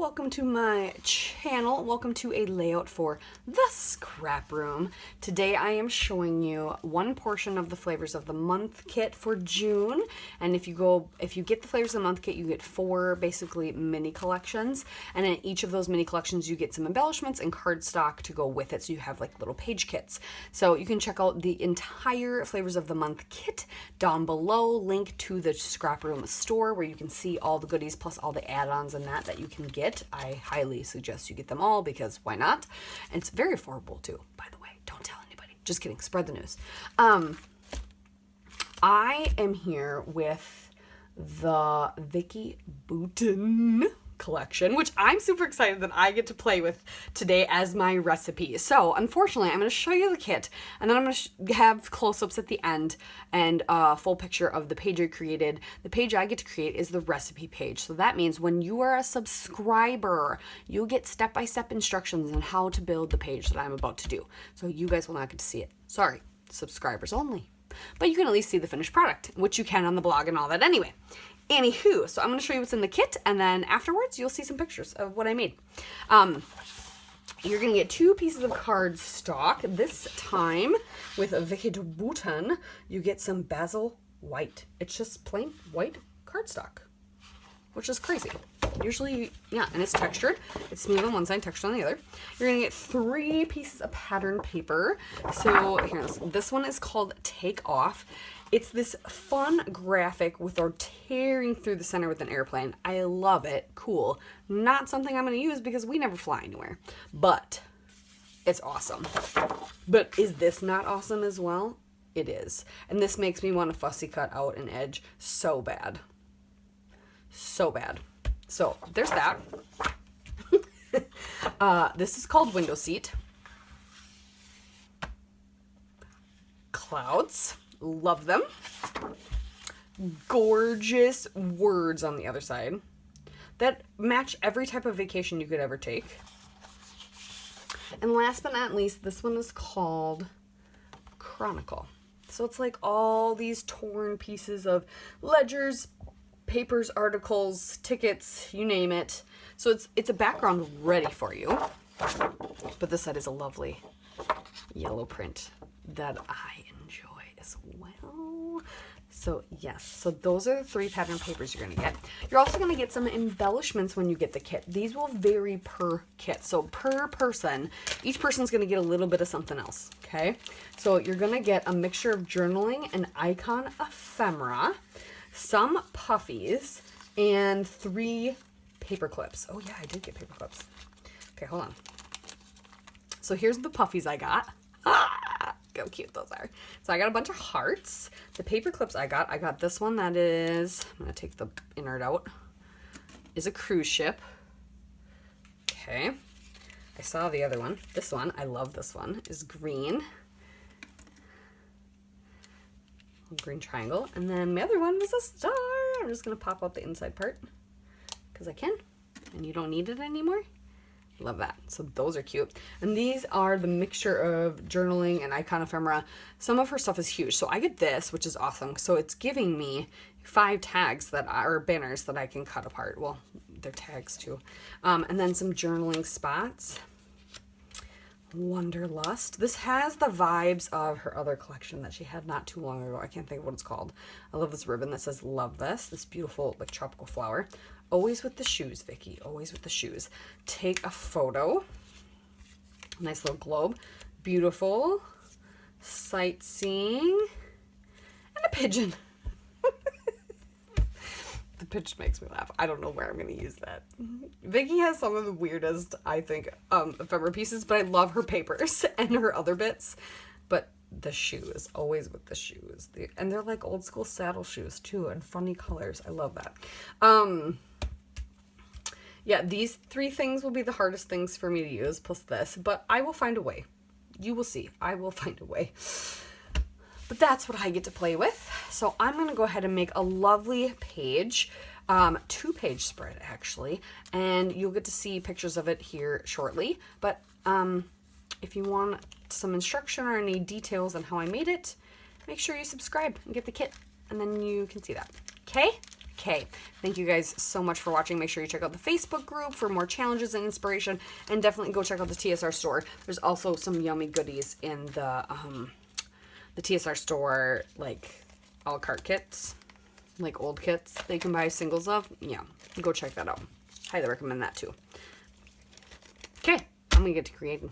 welcome to my channel. Welcome to a layout for the Scrap Room. Today I am showing you one portion of the Flavors of the Month kit for June. And if you get the Flavors of the Month kit, you get 4 basically mini collections. And in each of those mini collections, you get some embellishments and cardstock to go with it. So you have like little page kits. So you can check out the entire Flavors of the Month kit down below. Link to the Scrap Room store where you can see all the goodies plus all the add-ons and that you can get. I highly suggest you get them all because why not? And it's very affordable too, by the way. Don't tell anybody. Just kidding. Spread the news. I am here with the Vicki Boutin collection, which I'm super excited that I get to play with today as my recipe. So unfortunately, I'm going to show you the kit and then I'm going to have close-ups at the end and a full picture of the page I created. The page I get to create is the recipe page. So that means when you are a subscriber, you'll get step-by-step instructions on how to build the page that I'm about to do. So you guys will not get to see it. Sorry, subscribers only. But you can at least see the finished product, which you can on the blog and all that anyway. Anywho, so I'm going to show you what's in the kit, and then afterwards you'll see some pictures of what I made. You're going to get 2 pieces of cardstock. This time, with Vicki Boutin, you get some basil white. It's just plain white cardstock, which is crazy. Usually, yeah, and it's textured. It's smooth on one side, textured on the other. You're going to get 3 pieces of pattern paper. So here, this one is called Take Off. It's this fun graphic with our tearing through the center with an airplane. I love it. Cool. Not something I'm going to use because we never fly anywhere. But it's awesome. But is this not awesome as well? It is. And this makes me want to fussy cut out an edge so bad. So bad. So there's that. This is called Window Seat. Clouds. Love them. Gorgeous words on the other side that match every type of vacation you could ever take. And last but not least, this one is called Chronicle. So it's like all these torn pieces of ledgers, papers, articles, tickets, you name it. So it's a background ready for you. But this side is a lovely yellow print that I enjoy as well. So yes, so those are the 3 pattern papers you're going to get. You're also going to get some embellishments when you get the kit. These will vary per kit. So per person, each person's going to get a little bit of something else. Okay. So you're going to get a mixture of journaling and icon ephemera, some puffies, and 3 paper clips. Oh yeah, I did get paper clips. Okay, hold on. So here's the puffies I got. How cute those are. So I got a bunch of hearts. The paper clips I got this one that is, I'm going to take the innard out, is a cruise ship. Okay. I saw the other one. This one, I love this one, is green. Green triangle. And then my other one was a star. I'm just going to pop out the inside part because I can. And you don't need it anymore. Love that. So those are cute. And these are the mixture of journaling and icon ephemera. Some of her stuff is huge. So I get this, which is awesome. So it's giving me 5 tags that are banners that I can cut apart. Well, they're tags too. And then some journaling spots. Wanderlust. This has the vibes of her other collection that she had not too long ago. I can't think of what it's called. I love this ribbon that says love this beautiful like tropical flower. Always with the shoes, Vicki. Always with the shoes. Take a photo. Nice little globe. Beautiful. Sightseeing. And a pigeon. The pigeon makes me laugh. I don't know where I'm going to use that. Vicki has some of the weirdest, I think, ephemera pieces, but I love her papers and her other bits. But the shoes, always with the shoes. And they're like old school saddle shoes too, and funny colors. I love that. Yeah, these 3 things will be the hardest things for me to use, plus this, but I will find a way. You will see. I will find a way. But that's what I get to play with. So I'm going to go ahead and make a lovely page, 2-page spread actually, and you'll get to see pictures of it here shortly. But if you want some instruction or any details on how I made it, make sure you subscribe and get the kit, and then you can see that. Okay? Okay, thank you guys so much for watching. Make sure you check out the Facebook group for more challenges and inspiration, and definitely go check out the TSR store. There's also some yummy goodies in the TSR store, like a la carte kits, like old kits that you can buy singles of. Yeah, go check that out. Highly recommend that too. Okay, I'm gonna get to creating.